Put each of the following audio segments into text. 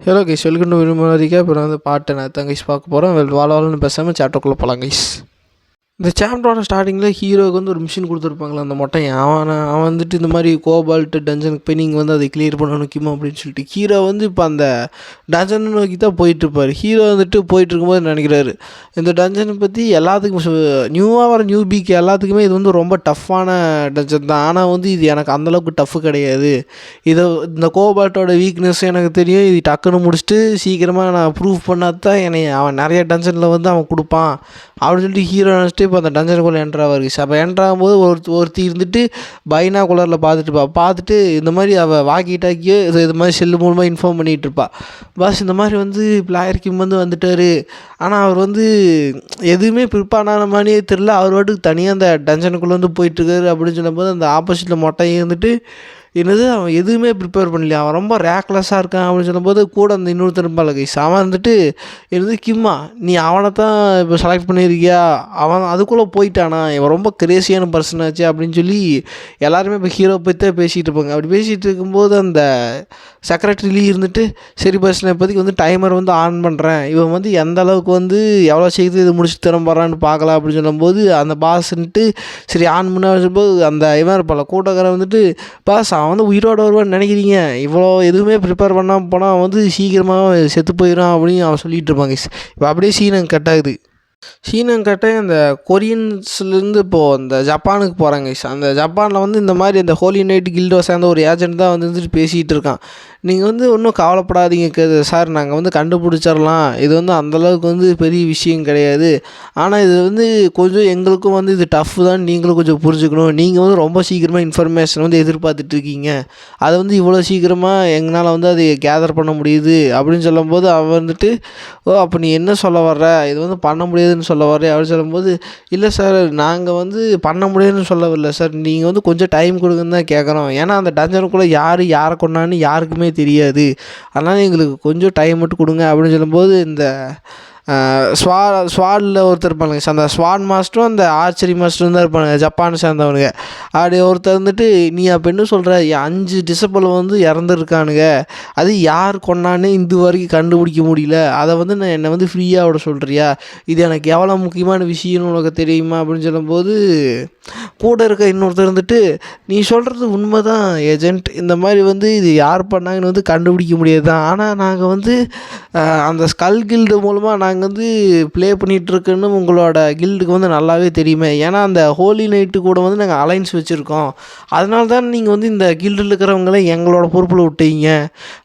Hello guys, welcome to விரும்புகிறதுக்கே. அப்புறம் வந்து பாட்டு நான் தான் கைஸ் பார்க்க போகிறோம். வாழன்னு பேசாமல் சாப்டர்க்குள்ளே போகலாம் கைஸ். இந்த சாப்டரோட ஸ்டார்டிங்கில் ஹீரோவுக்கு வந்து ஒரு மிஷின் கொடுத்துருப்பாங்களா அந்த மொட்டையை. அவன் வந்துட்டு இந்த மாதிரி கோபால்ட்டு டஞ்சனுக்கு போய் நீங்கள் வந்து அதை கிளியர் பண்ண முக்கியமா அப்படின்னு சொல்லிட்டு ஹீரோ வந்து இப்போ அந்த டஞ்சனை நோக்கி தான் போயிட்டுருப்பார். ஹீரோ வந்துட்டு போயிட்டுருக்கும்போது நினைக்கிறாரு, இந்த டஞ்சனை பற்றி எல்லாத்துக்கும் நியூவாக வர நியூபிக்கு எல்லாத்துக்குமே இது வந்து ரொம்ப டஃப்பான டஞ்சன் தான். ஆனால் வந்து இது எனக்கு அந்தளவுக்கு டஃப்பு கிடையாது. இந்த கோபால்ட்டோட வீக்னஸ் எனக்கு தெரியும். இது டக்குன்னு முடிச்சுட்டு சீக்கிரமாக நான் ப்ரூவ் பண்ணால் தான் அவன் நிறைய டஞ்சனில் வந்து அவன் கொடுப்பான் அப்படின்னு சொல்லிட்டு ஹீரோ நினச்சிட்டு இப்போ அந்த டஞ்சனுக்குள்ளே என்ட்ராவாரு. அப்போ என்ட்ராகும்போது ஒருத்தி இருந்துட்டு பைனாகுலரில் பார்த்துட்டு இந்த மாதிரி அவள் வாக்கி டாக்கியோ இது மாதிரி செல்லு மூலமாக இன்ஃபார்ம் பண்ணிகிட்டு இருப்பாள். பாஸ் இந்த மாதிரி வந்து பிளேயர் கிம் வந்துட்டார். ஆனால் அவர் வந்து எதுவுமே ப்ரிப்பேர் ஆன மாதிரியே தெரில. அவர் வாட்டுக்கு தனியாக அந்த டஞ்சனுக்குள்ளே வந்து போயிட்டுருக்காரு அப்படின்னு சொல்லும்போது அந்த ஆப்போசிட்டில் மொட்டையை இருந்துட்டு என்னது அவன் எதுவுமே ப்ரிப்பேர் பண்ணலையா, அவன் ரொம்ப ரேக்லெஸ்ஸாக இருக்கான் அப்படின்னு சொல்லும்போது கூட அந்த இன்னொருத்தர் இருப்பாள் கைஸ். அவன் வந்துட்டு என்னது கிம்மா, நீ அவனை தான் இப்போ செலக்ட் பண்ணியிருக்கியா, அவன் அதுக்குள்ளே போயிட்டானா, இவன் ரொம்ப கிரேசியான பர்சன் ஆச்சு அப்படின்னு சொல்லி எல்லாருமே இப்போ ஹீரோ பற்றி பேசிகிட்டு இருப்பாங்க. அப்படி பேசிகிட்டு இருக்கும்போது அந்த செக்ரட்டரிலேயே இருந்துட்டு சரி பர்சனை இப்போதைக்கு வந்து டைமர் வந்து ஆன் பண்ணுறேன், இவன் வந்து எந்த அளவுக்கு வந்து எவ்வளோ செய்து இது முடிச்சு தரம் போகிறான்னு பார்க்கலாம் அப்படின்னு சொல்லும்போது அந்த பாஸ்ன்ட்டு சரி ஆன் பண்ண சொல்லும்போது அந்த இவன் இருப்பாள் கூட்டக்காரன் வந்துட்டு, பாஸ் அவன் வந்து உயிரோடு வருவான்னு நினைக்கிறீங்க, இவ்வளோ எதுவுமே ப்ரிப்பேர் பண்ணாமல் போனால் அவன் வந்து சீக்கிரமாக செத்து போயிடும் அப்படின்னு அவன் சொல்லிகிட்டு இருப்பாங்க. இப்போ அப்படியே சீன் அங்கே கட் ஆகுது. சீனங்கட்டை அந்த கொரியன்ஸ்லேருந்து இப்போது அந்த ஜப்பானுக்கு போகிறாங்க. அந்த ஜப்பானில் வந்து இந்த மாதிரி அந்த ஹோலி நைட் கில்டோ சேர்ந்த ஒரு ஏஜென்ட் தான் வந்துட்டு பேசிகிட்டு இருக்கான். நீங்கள் வந்து ஒன்றும் கவலைப்படாதீங்க சார், நாங்கள் வந்து கண்டுபிடிச்சிடலாம், இது வந்து அந்தளவுக்கு வந்து பெரிய விஷயம் கிடையாது. ஆனால் இது வந்து கொஞ்சம் எங்களுக்கும் வந்து இது டஃப் தான், நீங்களும் கொஞ்சம் புரிஞ்சுக்கணும். நீங்கள் வந்து ரொம்ப சீக்கிரமாக இன்ஃபர்மேஷன் வந்து எதிர்பார்த்துட்ருக்கீங்க, அதை வந்து இவ்வளோ சீக்கிரமாக எங்களால் வந்து அதை கேதர் பண்ண முடியுது அப்படின்னு சொல்லும்போது அவன் வந்துட்டு, ஓ அப்போ நீ என்ன சொல்ல வர்ற, இது வந்து பண்ண முடியாதுன்னு சொல்ல வர்றேன் அப்படின்னு சொல்லும்போது, இல்லை சார் நாங்கள் வந்து பண்ண முடியாதுன்னு சொல்லவில்லை சார், நீங்கள் வந்து கொஞ்சம் டைம் கொடுங்கன்னு தான் கேட்குறோம். ஏன்னா அந்த டஞ்சனுக்குள்ளே யாரை கொண்டான்னு யாருக்குமே தெரியாது, அதனால் எங்களுக்கு கொஞ்சம் டைம் மட்டும் கொடுங்க அப்படின்னு சொல்லும்போது இந்த ஸ்வாடில் ஒருத்தர் இருப்பானுங்க. அந்த ஸ்வாட் மாஸ்டரும் அந்த ஆர்ச்சரி மாஸ்டரும் தான் இருப்பானுங்க, ஜப்பானை சேர்ந்தவனுங்க. அப்படி ஒருத்தர் வந்துட்டு, நீ அப்போ என்ன சொல்கிற, 5 டிசப்பிள் வந்து இறந்துருக்கானுங்க, அது யார் கொண்டான்னு இது வரைக்கும் கண்டுபிடிக்க முடியல, அதை வந்து நான் என்னை வந்து ஃப்ரீயாக விட சொல்கிறியா, இது எனக்கு எவ்வளோ முக்கியமான விஷயம்னு உனக்கு தெரியுமா அப்படின்னு சொல்லும்போது கூட இருக்க இன்னொருத்தர் இருந்துட்டு, நீ சொல்கிறது உண்மை தான் ஏஜென்ட், இந்த மாதிரி வந்து இது யார் பண்ணாங்கன்னு வந்து கண்டுபிடிக்க முடியாது தான், ஆனால் நாங்கள் வந்து அந்த ஸ்கல் கில்டு மூலமாக நாங்கள் வந்து ப்ளே பண்ணிகிட்ருக்குன்னு உங்களோட கில்டுக்கு வந்து நல்லாவே தெரியுமே, ஏன்னா அந்த ஹோலி நைட்டு கூட வந்து நாங்கள் அலைன்ஸ் வச்சுருக்கோம், அதனால தான் நீங்கள் வந்து இந்த கில்டில் இருக்கிறவங்கள எங்களோட பொறுப்பில் விட்டீங்க,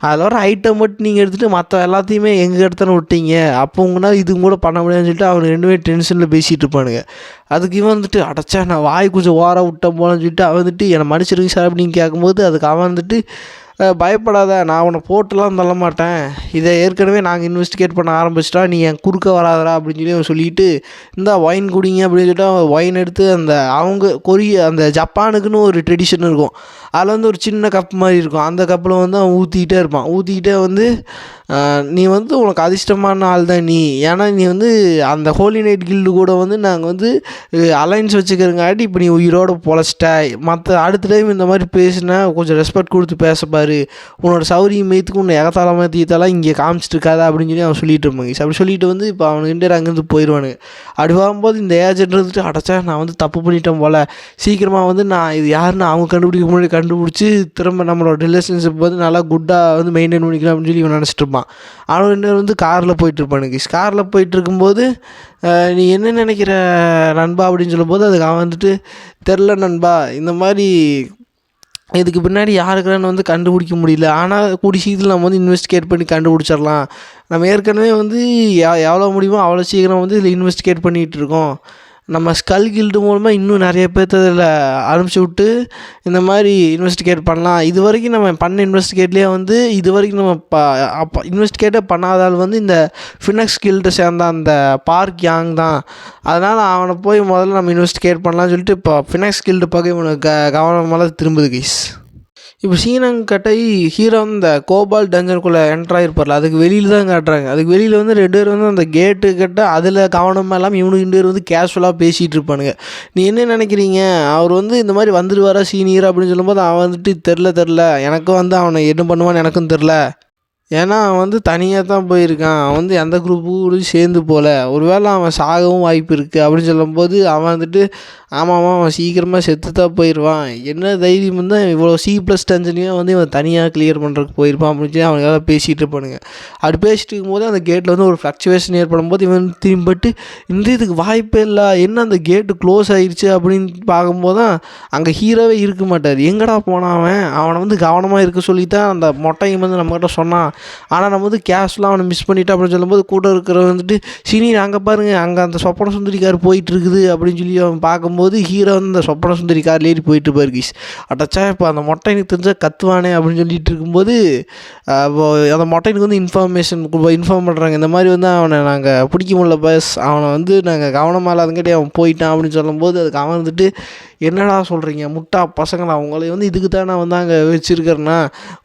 அதில் வர ஐட்டம் மட்டும் நீங்கள் எடுத்துகிட்டு மற்ற எல்லாத்தையுமே எங்கள் இடத்துல விட்டீங்க, அப்போ உங்களால் இது கூட பண்ண முடியாதுன்னு சொல்லிட்டு அவனுக்கு ரெண்டுமே டென்ஷனில் பேசிகிட்டு இருப்பானுங்க. அதுக்கு இவன் வந்துட்டு, அடைச்சா நான் வாய் கொஞ்சம் ஓரம் விட்டேன் போலன்னு சொல்லிட்டு அவன் வந்துட்டு என்னை மன்னிச்சிருங்க சார் அப்படின்னு கேட்கும்போது அதுக்கு அவன் வந்துட்டு, பயப்படாத, நான் உன்னை போட்டுலாம் தள்ள மாட்டேன், இதை ஏற்கனவே நாங்கள் இன்வெஸ்டிகேட் பண்ண ஆரம்பிச்சிட்டா, நீ என் குறுக்க வராதரா அப்படின்னு சொல்லி அவன் சொல்லிட்டு, இந்த ஒயின் குடிங்க அப்படின்னு சொல்லிட்டு அவன் ஒயின் எடுத்து அந்த அவங்க அந்த ஜப்பானுக்குன்னு ஒரு ட்ரெடிஷன் இருக்கும், அதில் வந்து ஒரு சின்ன கப் மாதிரி இருக்கும், அந்த கப்பில் வந்து அவன் ஊற்றிக்கிட்டே இருப்பான். ஊற்றிக்கிட்டே வந்து, நீ வந்து உனக்கு அதிர்ஷ்டமான ஆள் தான் நீ, ஏன்னா நீ வந்து அந்த ஹோலி நைட் கில்டு கூட வந்து நாங்கள் வந்து அலைன்ஸ் வச்சுக்கிறங்காட்டி இப்போ நீ உயிரோடு பொழைச்சிட்ட, மற்ற அடுத்த டைம் இந்த மாதிரி பேசுனா கொஞ்சம் ரெஸ்பெக்ட் கொடுத்து பேசப்பாரு, உன்னோட சௌரியம் மேத்துக்கு உன்னை எகத்தாளமாக தீத்தாலாம் இங்கே காமிச்சிட்டு இருக்காதா அப்படின்னு சொல்லி அவன் சொல்லிட்டு இருப்பாங்க. அப்படி சொல்லிட்டு வந்து இப்போ அவனுக்கு அங்கேருந்து போயிடுவானுங்க. அப்படி வரும்போது இந்த ஏஜென்ட் இருந்துட்டு, அடைச்சா நான் வந்து தப்பு பண்ணிட்டேன் போல், சீக்கிரமாக வந்து நான் இது யாருன்னு அவங்க கண்டுபிடிக்க முன்னாடி கண்டுபிடிச்சி திரும்ப நம்மளோட ரிலேஷன்ஷிப் வந்து நல்லா குட்டாக வந்து மெயின்டைன் பண்ணிக்கலாம் அப்படின்னு சொல்லி இவன் நினச்சிட்டு இருப்பான். அவன் ரெண்டு வந்து காரில் போயிட்டுருப்பானுங்க. காரில் போயிட்டுருக்கும்போது, நீ என்ன நினைக்கிற நண்பா அப்படின்னு சொல்லும்போது அதுக்கு அவன் வந்துட்டு, தெரில நண்பா, இந்த மாதிரி இதுக்கு பின்னாடி யாருக்குறான்னு வந்து கண்டுபிடிக்க முடியல, ஆனால் கூடிய சீக்கிரத்தில் நம்ம வந்து இன்வெஸ்டிகேட் பண்ணி கண்டுபிடிச்சிடலாம், நம்ம ஏற்கனவே வந்து எவ்வளோ முடியுமோ அவ்வளோ சீக்கிரம் வந்து இதில் இன்வெஸ்டிகேட் பண்ணிகிட்ருக்கோம், நம்ம ஸ்கல் கில்டு மூலமாக இன்னும் நிறைய பேர்த்த இதில் அனுப்பிச்சி விட்டு இந்த மாதிரி இன்வெஸ்டிகேட் பண்ணலாம். இது வரைக்கும் நம்ம பண்ண இன்வெஸ்டிகேட்லேயே வந்து இது வரைக்கும் நம்ம இன்வெஸ்டிகேட்டே பண்ணாதால் வந்து இந்த ஃபினக்ஸ் கில்டு சேர்ந்த அந்த பார்க் யாங் தான், அதனால் அவனை போய் முதல்ல நம்ம இன்வெஸ்டிகேட் பண்ணலாம்னு சொல்லிட்டு இப்போ ஃபினக்ஸ் கில்டு பக்கம் இவனுக்கு கவனமெல்லாம் திரும்புது கைஸ். இப்போ சீனங்கட்டை ஹீரோ வந்து இந்த கோபால் டஞ்சனுக்குள்ளே என்ட்ராயிருப்பார்ல, அதுக்கு வெளியில் தான் காட்டுறாங்க. அதுக்கு வெளியில் வந்து 2 பேர் வந்து அந்த கேட்டு கிட்ட அதில் கவனமாக இல்லாமல் இவனுக்கு 2 பேர் வந்து கேஷுவலாக பேசிகிட்டு இருப்பானுங்க. நீ என்ன நினைக்கிறீங்க, அவர் வந்து இந்த மாதிரி வந்துடுவாரா சீனியர் அப்படின்னு சொல்லும்போது அவன் வந்துட்டு தெரில எனக்கும் வந்து அவனை என்ன பண்ணுவான்னு எனக்கும் தெரில, ஏன்னா அவன் வந்து தனியாக தான் போயிருக்கான். அவன் வந்து எந்த குரூப்புக்கும் சேர்ந்து போகல. ஒரு வேளை அவன் சாகவும் வாய்ப்பு இருக்குது அப்படின்னு சொல்லும்போது, அவன் வந்துட்டு ஆமாம்மா அவன் சீக்கிரமாக செத்து தான் போயிடுவான். என்ன தைரியம் இருந்தால் இவ்வளோ C+ டென்ஷனையும் வந்து இவன் தனியாக கிளியர் பண்ணுறதுக்கு போயிருப்பான் அப்படின்னு சொல்லி அவனுக்காக பேசிகிட்டு இருப்பானுங்க. அப்படி பேசிட்டு இருக்கும்போது அந்த கேட்டில் வந்து ஒரு ஃப்ளக்சுவேஷன் ஏற்படும்போது இவன் திரும்பிட்டு இதுக்கு வாய்ப்பே இல்லை, என்ன அந்த கேட்டு க்ளோஸ் ஆயிடுச்சு அப்படின்னு பார்க்கும்போது தான் அங்கே ஹீரோவே இருக்க மாட்டார். எங்கடா போனான் அவன்? அவனை வந்து கவனமாக இருக்க சொல்லி தான் அந்த மொட்டையும் வந்து நம்மகிட்ட சொன்னான். ஆனால் நம்ம வந்து கேஷ்லாம் அவனை மிஸ் பண்ணிவிட்டு அப்படின்னு சொல்லும்போது கூட இருக்கிறவன் வந்துட்டு சினி அங்கே பாருங்கள் அங்கே அந்த சொப்பன சுந்தரி கார் போயிட்டு இருக்குது அப்படின்னு சொல்லி அவன் பார்க்கும்போது ஹீரோ வந்து அந்த சொப்பன சுந்தரி காரில் ஏறி போயிட்டு இருப்பார் கீஸ். அட்டச்சா இப்போ அந்த மொட்டைனுக்கு தெரிஞ்சால் கத்துவானே அப்படின்னு சொல்லிட்டு இருக்கும்போது அந்த மொட்டைனுக்கு வந்து இன்ஃபார்ம் பண்ணுறாங்க. இந்த மாதிரி வந்து அவனை நாங்கள் பிடிக்க முடியல பஸ், அவனை வந்து நாங்கள் கவனமாக இல்லாதங்காட்டி அவன் போயிட்டான் அப்படின்னு சொல்லும்போது அதுக்கு அவன் வந்துட்டு என்னடா சொல்கிறீங்க முட்டா பசங்களா, அவங்கள வந்து இதுக்கு தான் நான் வந்து அங்கே வச்சுருக்கிறேன்னா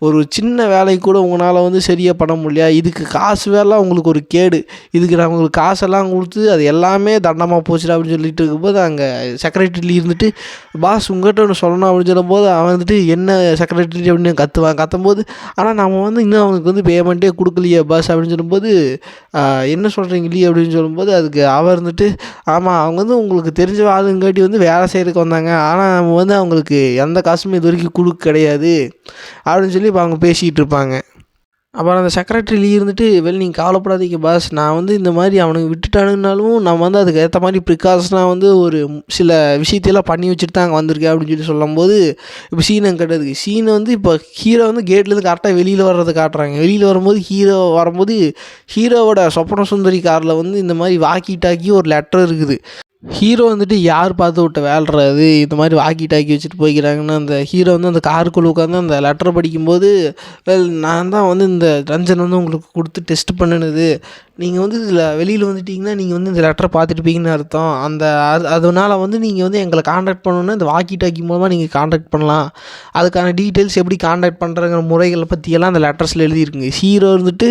ஒரு சின்ன வேலைக்கு கூட உங்களால் வந்து சரியாக பண்ண முடியலையா? இதுக்கு காசு வேலைலாம் உங்களுக்கு ஒரு கேடு, இதுக்கு நான் உங்களுக்கு காசெல்லாம் கொடுத்து அது எல்லாமே தண்டமாக போச்சுடா அப்படின்னு சொல்லிட்டு இருக்கும்போது அங்கே செக்ரட்டரி இருந்துட்டு பாஸ் உங்கள்கிட்ட ஒன்று சொல்லணும் அப்படின்னு சொல்லும்போது அவன் வந்துட்டு என்ன செக்ரட்டரி அப்படின்னு கத்தும்போது ஆனால் நம்ம வந்து இன்னும் அவனுக்கு வந்து பேமெண்ட்டே கொடுக்கலையே பாஸ் அப்படின்னு சொல்லும்போது என்ன சொல்கிறீங்க இல்லையே அப்படின்னு சொல்லும்போது அதுக்கு அவன் இருந்துட்டு ஆமாம் அவங்க வந்து உங்களுக்கு தெரிஞ்ச ஆளுங்காட்டி வந்து வேலை செய்கிறதுக்கு வந்தாங்க, ஆனால் நம்ம வந்து அவங்களுக்கு எந்த காசுமே இது வரைக்கும் கொடுக்க கிடையாது அப்படின்னு சொல்லி இப்போ அவங்க பேசிகிட்டு இருப்பாங்க. அப்புறம் அந்த செக்ரட்டரி இருந்துட்டு நீங்கள் கவலைப்படாதீங்க பாஸ், நான் வந்து இந்த மாதிரி அவனுக்கு விட்டுட்டானுனாலும் நம்ம வந்து அதுக்கு ஏற்ற மாதிரி ப்ரிகாஷனாக வந்து ஒரு சில விஷயத்தையெல்லாம் பண்ணி வச்சுட்டு தான் அங்கே வந்திருக்கேன் அப்படின்னு சொல்லி சொல்லும்போது இப்போ சீன் அங்கே கிடையாது. சீனை வந்து இப்போ ஹீரோ வந்து கேட்லேருந்து கரெக்டாக வெளியில் வர்றதை காட்டுறாங்க. வெளியில் வரும்போது ஹீரோவோட சொப்பன சுந்தரி காரில் வந்து இந்த மாதிரி வாக்கி டாக்கி ஒரு லெட்டர் இருக்குது. ஹீரோ வந்துட்டு யார் பார்த்து விட்ட வேல்றது இந்த மாதிரி வாக்கி டாக்கி வச்சுட்டு போய்க்கிறாங்கன்னா அந்த ஹீரோ வந்து அந்த காருக்குள்ளே உட்காந்து அந்த லெட்டரை படிக்கும்போது நான் தான் வந்து இந்த ரஞ்சன் வந்து உங்களுக்கு கொடுத்து டெஸ்ட் பண்ணினது, நீங்கள் வந்து இதில் வெளியில் வந்துட்டிங்கன்னா நீங்கள் வந்து இந்த லெட்டரை பார்த்துட்டுப்பீங்கன்னு அர்த்தம். அதனால் வந்து நீங்கள் வந்து எங்களை காண்டாக்ட் பண்ணணுன்னா இந்த வாக்கி டாக்கி மூலமாக நீங்கள் காண்டாக்ட் பண்ணலாம். அதுக்கான டீட்டெயில்ஸ் எப்படி காண்டாக்ட் பண்ணுறங்கிற முறைகளை பற்றியெல்லாம் அந்த லெட்டர்ஸில் எழுதியிருக்குங்க. ஹீரோ இருந்துட்டு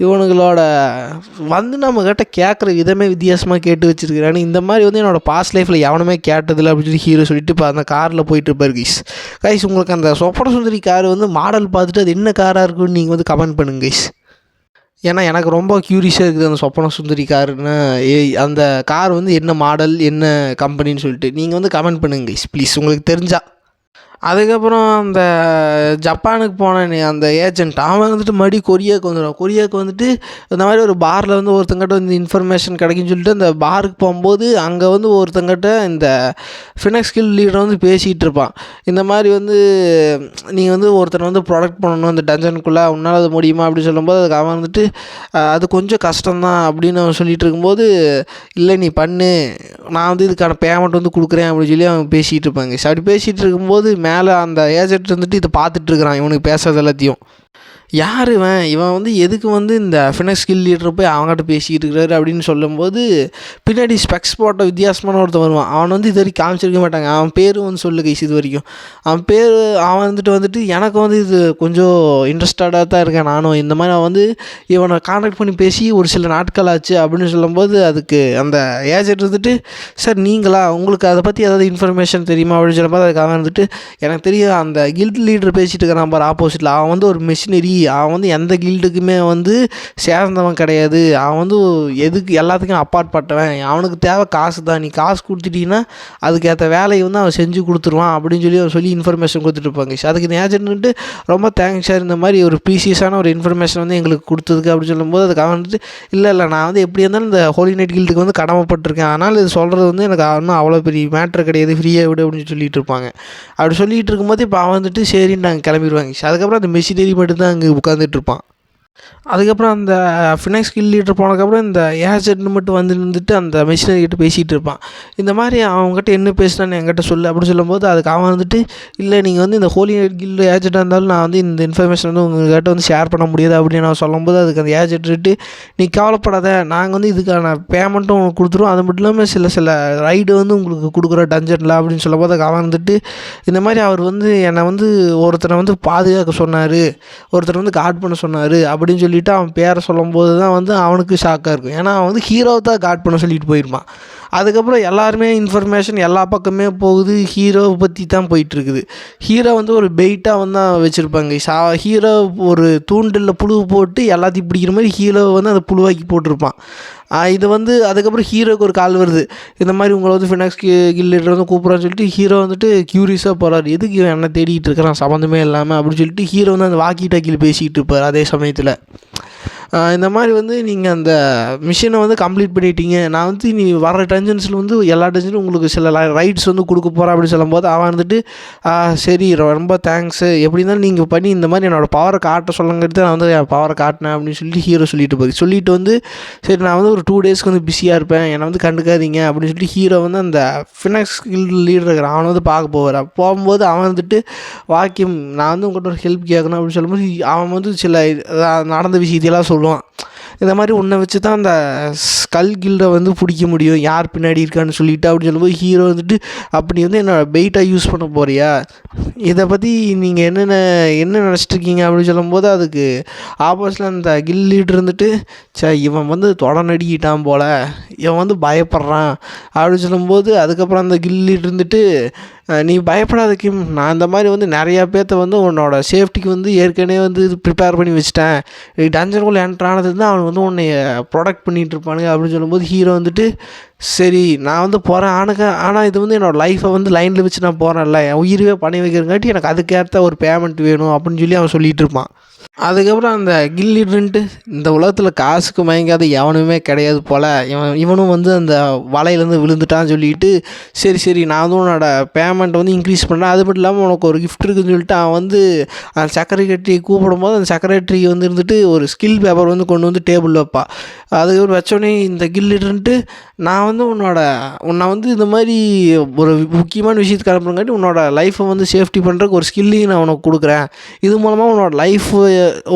இவனுங்களோட வந்து நம்மக்கிட்ட கேட்குற விதமே வித்தியாசமாக கேட்டு வச்சுருக்கிறானு, இந்த மாதிரி வந்து என்னோடய பாஸ்ட் லைஃப்பில் எவனுமே கேட்டதில்லை அப்படின்னு சொல்லி ஹீரோ சொல்லிட்டு இப்போ அந்த காரில் போயிட்டு இருப்பார் கைஸ். உங்களுக்கு அந்த சொப்பன சுந்தரி கார் வந்து மாடல் பார்த்துட்டு அது என்ன காராக இருக்குன்னு நீங்கள் வந்து கமெண்ட் பண்ணுங்க கைஸ். ஏன்னா எனக்கு ரொம்ப க்யூரியஸாக இருக்குது அந்த சொப்பன சுந்தரி காருன்னு அந்த கார் வந்து என்ன மாடல் என்ன கம்பெனின்னு சொல்லிட்டு நீங்கள் வந்து கமெண்ட் பண்ணுங்க கைஸ் ப்ளீஸ் உங்களுக்கு தெரிஞ்சா. அதுக்கப்புறம் அந்த ஜப்பானுக்கு போனேன் அந்த ஏஜென்ட் அவன் வந்துட்டு மறுபடியும் கொரியாவுக்கு வந்துட்டு இந்த மாதிரி ஒரு பாரில் வந்து ஒருத்தங்கிட்ட வந்து இன்ஃபர்மேஷன் கிடைக்குன்னு சொல்லிட்டு அந்த பாருக்கு போகும்போது அங்கே வந்து ஒருத்தங்கிட்ட இந்த ஃபினக்ஸ் கில் லீடர் வந்து பேசிகிட்டு இருப்பான். இந்த மாதிரி வந்து நீங்கள் வந்து ஒருத்தனை வந்து ப்ரொடக்ட் பண்ணணும் அந்த டஞ்சனுக்குள்ளே, உன்னால் அது முடியுமா அப்படின்னு சொல்லும்போது அதுக்கு அவன் வந்துட்டு அது கொஞ்சம் கஷ்டம்தான் அப்படின்னு அவன் சொல்லிகிட்டு இருக்கும்போது இல்லை நீ பண்ணு, நான் வந்து இதுக்கான பேமெண்ட் வந்து கொடுக்குறேன் அப்படின்னு சொல்லி அவன் பேசிகிட்டு இருப்பாங்க. அப்படி பேசிகிட்டு இருக்கும்போது மேலே அந்த ஏஜென்ட் வந்துட்டு இதை பார்த்துட்ருக்குறான் இவனுக்கு பேசுறது எல்லாத்தையும். யார் இவன் வந்து எதுக்கு வந்து இந்த ஃபினக்ஸ் கில் லீடர் போய் அவங்ககிட்ட பேசிக்கிட்டு இருக்கிறாரு அப்படின்னு சொல்லும்போது பின்னாடி ஸ்பெக்ஸ் போட்ட வித்தியாசமான ஒருத்தன் வருவான். அவன் வந்து இது வரைக்கும் காமிச்சிருக்க மாட்டாங்க. அவன் பேர் வந்து சொல்லு கைஸ் இது வரைக்கும். அவன் வந்துட்டு எனக்கு வந்து இது கொஞ்சம் இன்ட்ரெஸ்டடாக தான் இருக்கேன் நானும். இந்த மாதிரி அவன் வந்து இவனை கான்டாக்ட் பண்ணி பேசி ஒரு சில நாட்கள் ஆச்சு அப்படின்னு சொல்லும்போது அதுக்கு அந்த ஏஜென்ட் வந்துட்டு சார் நீங்களா, உங்களுக்கு அதை பற்றி ஏதாவது இன்ஃபர்மேஷன் தெரியுமா அப்படின்னு சொல்லும்போது அதுக்கு அவன் வந்துட்டு எனக்கு தெரியும் அந்த கில்ட் லீடர் பேசிகிட்டு இருக்கிறான் பாரு ஆப்போசிட்டில், அவன் வந்து ஒரு மிஷினரி, அவன் வந்து எந்த கில்டுக்குமே வந்து சேர்ந்தவன் கிடையாது, அவன் வந்து எதுக்கு எல்லாத்துக்கும் அப்பாற்பட்டவன், அவனுக்கு தேவை காசு தான், நீ காசு கொடுத்துட்டீங்கன்னா அதுக்கேற்ற வேலையை வந்து அவன் செஞ்சு கொடுத்துருவான் அப்படின்னு சொல்லி இன்ஃபர்மேஷன் கொடுத்துட்டு இருப்பாங்க. அதுக்கு இந்த ஏஜென்ட்டு ரொம்ப தேங்க்ஸ் சார், இந்த மாதிரி ஒரு ப்ரீசியஸான ஒரு இன்ஃபர்மேஷன் வந்து எங்களுக்கு கொடுத்ததுக்கு அப்படின்னு சொல்லும்போது அதுக்கு அவன் வந்துட்டு இல்லை நான் வந்து எப்படி இருந்தாலும் இந்த ஹோலி நைட் கில்டுக்கு வந்து கடமைப்பட்டிருக்கேன், ஆனால் இது சொல்கிறது வந்து எனக்கு இன்னும் அவ்வளோ பெரிய மேட்ரு கிடையாது, ஃப்ரீயாக விடு அப்படின்னு சொல்லிட்டு இருப்பாங்க. அப்படி சொல்லிகிட்டு இருக்கும்போது இப்போ அவன் வந்துட்டு சரின்னு நாங்கள் கிளம்பிடுவாங்க. அதுக்கப்புறம் அந்த மெஷினரி மட்டும்தான் அங்கே உட்காந்துட்ருப்பான். அதுக்கப்புறம் அந்த ஃபினக்ஸ் கில் லீடர் போனதுக்கப்புறம் இந்த ஏஜென்ட் மட்டும் வந்துட்டு அந்த மிஷினரிகிட்ட பேசிகிட்டு இருப்பான். இந்த மாதிரி அவங்ககிட்ட என்ன பேசினான்னு என்கிட்ட சொல்லு அப்படின்னு சொல்லும்போது அதுக்கு அவன் வந்துட்டு இல்லை நீங்கள் வந்து இந்த ஹோலி நைட் கில்டு ஏஜென்ட்டாக இருந்தாலும் நான் வந்து இந்த இன்ஃபர்மேஷன் வந்து உங்கள்கிட்ட வந்து ஷேர் பண்ண முடியாது அப்படின்னு நான் சொல்லும்போது அதுக்கு அந்த ஏஜென்ட்டு நீ கவலைப்படாத, நாங்கள் வந்து இதுக்கான பேமெண்ட்டும் உங்களுக்கு கொடுத்துருவோம், அது மட்டும் இல்லாமல் சில ரைடு வந்து உங்களுக்கு கொடுக்குறோம் டஞ்சனில் அப்படின்னு சொல்லும்போது அதுக்கு அவன் வந்துட்டு இந்த மாதிரி அவர் வந்து என்னை வந்து ஒருத்தனை வந்து பாதுகாக்க சொன்னார், ஒருத்தர் வந்து கார்ட் பண்ண சொன்னார் அப்படின்னு சொல்லிவிட்டு அவன் பேரை சொல்லும்போது தான் வந்து அவனுக்கு ஷாக்காக இருக்கும். ஏன்னா அவன் வந்து ஹீரோவை தான் காட் பண்ண சொல்லிட்டு போயிருப்பான். அதுக்கப்புறம் எல்லாருமே இன்ஃபர்மேஷன் எல்லா பக்கமே போகுது, ஹீரோவை பற்றி தான் போயிட்டுருக்குது. ஹீரோ வந்து ஒரு பெயிட்டாக வந்து வச்சுருப்பாங்க. ஹீரோ ஒரு தூண்டில் புழு போட்டு எல்லாத்தையும் பிடிக்கிற மாதிரி ஹீரோவை வந்து அந்த புழுவாக்கி போட்டிருப்பான். இது வந்து அதுக்கப்புறம் ஹீரோவுக்கு ஒரு கால் வருது, இந்த மாதிரி உங்களை வந்து ஃபினாக்ஸ் கில் லீடர் வந்து கூப்பிட்றான்னு சொல்லிட்டு ஹீரோ வந்துட்டு க்யூரியஸாக போகிறாரு, எதுக்கு இவன் என்ன தேடிட்டு இருக்கிறான் சம்மந்தமே இல்லாமல் அப்படின்னு சொல்லிட்டு ஹீரோ வந்து அந்த வாக்கி டாக்கியில் பேசிக்கிட்டு இருப்பார். அதே சமயத்தில் இந்த மாதிரி வந்து நீங்கள் அந்த மிஷினை வந்து கம்ப்ளீட் பண்ணிட்டீங்க, நான் வந்து நீ வர டென்ஷன்ஸில் வந்து எல்லா டென்ஷனும் உங்களுக்கு சில ரைட்ஸ் வந்து கொடுக்க போகிறேன் அப்படின்னு சொல்லும்போது அவன் வந்துட்டு சரி ரொம்ப தேங்க்ஸு, எப்படி இருந்தாலும் நீங்கள் பண்ணி இந்த மாதிரி என்னோடய பவரை காட்ட சொல்லுங்கிறது நான் வந்து என் பவரை காட்டினேன் அப்படின்னு சொல்லிட்டு ஹீரோ சொல்லிட்டு வந்து சரி நான் வந்து ஒரு 2 டேஸ்க்கு வந்து பிஸியாக இருப்பேன், என்னை வந்து கண்டுக்காதீங்க அப்படின்னு சொல்லிட்டு ஹீரோ வந்து அந்த ஃபினாக்ஸ் லீடர் இருக்கிறான் அவனை வந்து பார்க்க போகும்போது அவன் வந்துட்டு வாக்கியம் நான் வந்து உங்கள்கிட்ட ஒரு ஹெல்ப் கேட்கணும் அப்படின்னு சொல்லும்போது அவன் வந்து சில நடந்த விஷயத்தையெல்லாம் சொல்லுவான். இந்த மாதிரி உன்னை வச்சு தான் அந்த ஸ்கல் கில்டை வந்து பிடிக்க முடியும், யார் பின்னாடி இருக்கான்னு சொல்லிட்டு அப்படின்னு சொல்லும்போது ஹீரோ வந்துட்டு அப்படி வந்து என்னோடய பெயிட்டாக யூஸ் பண்ண போறியா, இதை பற்றி நீங்கள் என்ன நினச்சிட்ருக்கீங்க அப்படின்னு சொல்லும்போது அதுக்கு ஆப்போசிட்டில் அந்த கில் லீடர் இருந்துட்டு இவன் வந்து தொடநடிக்கிட்டான் போல், இவன் வந்து பயப்படுறான் அப்படின்னு சொல்லும்போது அதுக்கப்புறம் அந்த கில் லீடர் இருந்துட்டு நீ பயப்படாத கிம், நான் இந்த மாதிரி வந்து நிறையா பேர்த்த வந்து உன்னோட சேஃப்டிக்கு வந்து ஏற்கனவே வந்து இது ப்ரிப்பேர் பண்ணி வச்சுட்டேன், டஞ்சனுக்குள்ளே என்ட்ரு ஆனது தான் அவன் வந்து உன்னை ப்ரொடெக்ட் பண்ணிகிட்டு இருப்பானுங்க அப்படின்னு சொல்லும்போது ஹீரோ வந்துட்டு சரி நான் வந்து போகிறேன், ஆனால் இது வந்து என்னோடய லைஃப்பை வந்து லைனில் வச்சு நான் போகிறேன்ல, என் உயிரவே பண்ணி வைக்கிறங்காட்டி எனக்கு அதுக்கேற்ற ஒரு பேமெண்ட் வேணும் அப்படின்னு சொல்லி அவன் சொல்லிகிட்டு இருப்பான். அதுக்கப்புறம் அந்த கில் லீடர்ன்ட்டு இந்த உலகத்தில் காசுக்கு மயங்காத எவனுமே கிடையாது போல், இவனும் வந்து அந்த வலையிலேருந்து விழுந்துட்டான்னு சொல்லிட்டு சரி நான் வந்து உன்னோட பேமெண்ட் வந்து இன்க்ரீஸ் பண்ணேன், அது மட்டும் இல்லாமல் உனக்கு ஒரு கிஃப்ட் இருக்குதுன்னு சொல்லிட்டு அவன் வந்து அந்த செக்ரட்டரி கூப்பிடும்போது அந்த செக்ரட்டரி வந்து இருந்துட்டு ஒரு ஸ்கில் பேப்பர் வந்து கொண்டு வந்து டேபிளில் வைப்பா. அதுக்கப்புறம் வச்சோடனே இந்த கில் லீடர்ன்ட்டு நான் வந்து உன்னை வந்து இந்த மாதிரி ஒரு முக்கியமான விஷயத்துக்கு அனுப்புறங்காட்டி உன்னோட லைஃப்பை வந்து சேஃப்டி பண்ணுறதுக்கு ஒரு ஸ்கில்லையும் நான் உனக்கு கொடுக்குறேன், இது மூலமாக உன்னோட லைஃப்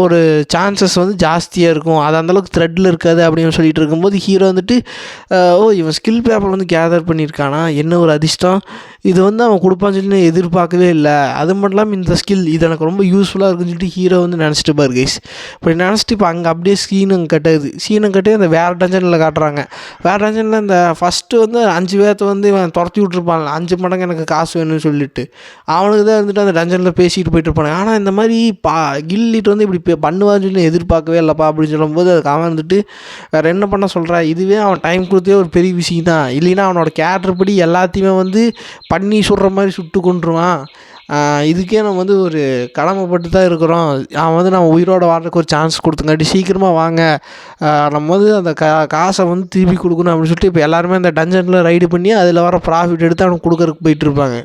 ஒரு சான்சஸ் வந்து ஜாஸ்தியாக இருக்கும், அது அந்தளவுக்கு த்ரெட்டில் இருக்காது அப்படின்னு சொல்லிட்டு இருக்கும்போது ஹீரோ வந்துட்டு இவன் ஸ்கில் பேப்பர் வந்து கேதர் பண்ணியிருக்கானா, என்ன ஒரு அதிர்ஷ்டம், இது வந்து அவன் கொடுப்பான்னு சொல்லி நான் எதிர்பார்க்கவே இல்லை, அது மட்டும் இல்லாமல் இந்த ஸ்கில் இது எனக்கு ரொம்ப யூஸ்ஃபுல்லாக இருக்குன்னு சொல்லிட்டு ஹீரோ வந்து நினச்சிட்டு பாரு கைஸ். இப்படி நினச்சிட்டு இப்போ அங்கே அப்படியே சீனம் கட்டி அந்த வேறு டென்ஷனில் காட்டுறாங்க. வேறு டென்ஷனில் இந்த ஃபஸ்ட்டு வந்து 5 பேர்த்த வந்து இவன் துரத்தி விட்ருப்பான்ல 5 மடங்கு எனக்கு காசு வேணும்னு சொல்லிட்டு அவனுக்கு தான் இருந்துட்டு அந்த டென்ஷனில் பேசிட்டு போயிட்டு இருப்பானு. ஆனால் இந்த மாதிரி கில்லிட்டு வந்து இப்படி பண்ணுவான்னு சொல்லி எதிர்பார்க்கவே இல்லைப்பா அப்படின்னு சொல்லும்போது அதுக்கு அவன் வந்துட்டு வேறு என்ன பண்ண சொல்கிறா, இதுவே அவன் டைம் கொடுத்தே ஒரு பெரிய விஷயம் தான், இல்லைன்னா அவனோட கேரக்டர் படி எல்லாத்தையுமே வந்து பண்ணி சுடுற மாதிரி சுட்டு கொண்டுருவான், இதுக்கே நம்ம வந்து ஒரு கடமைப்பட்டு தான் இருக்கிறோம், அவன் வந்து நம்ம உயிரோட வாழ்றதுக்கு ஒரு சான்ஸ் கொடுத்தங்காட்டி சீக்கிரமாக வாங்க, நம்ம வந்து அந்த காசை வந்து திருப்பி கொடுக்கணும் அப்படின்னு சொல்லிட்டு இப்போ எல்லாருமே அந்த டஞ்சனில் ரைடு பண்ணி அதில் வர ப்ராஃபிட் எடுத்து அவனுக்கு கொடுக்கறதுக்கு போயிட்டுருப்பாங்க.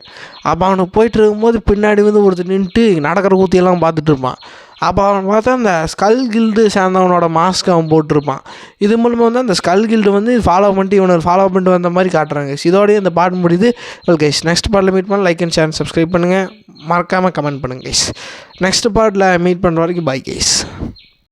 அப்போ அவனுக்கு போயிட்டு இருக்கும்போது பின்னாடி வந்து ஒருத்தர் நின்றுட்டு நடக்கிற கூத்தியெல்லாம் பார்த்துட்டு இருப்பான். அப்போ அவன் பார்த்தா அந்த ஸ்கல் கில்டு சேர்ந்தவனோட மாஸ்க் அவன் போட்டிருப்பான். இது மூலமாக வந்து அந்த ஸ்கல் கில்டு வந்து ஃபாலோ பண்ணிட்டு வந்த மாதிரி காட்டுறாங்க. இதோடய இந்த பாட்டு முடியுது. வெல் கைஸ், நெக்ஸ்ட் பார்ட்டில் மீட் பண்ண லைக் அண்ட் ஷேர் சப்ஸ்கிரைப் பண்ணுங்கள், மறக்காமல் கமெண்ட் பண்ணுங்கள் கைஸ். நெக்ஸ்ட் பார்ட்டில் மீட் பண்ணுற வரைக்கும் பை கைஸ்.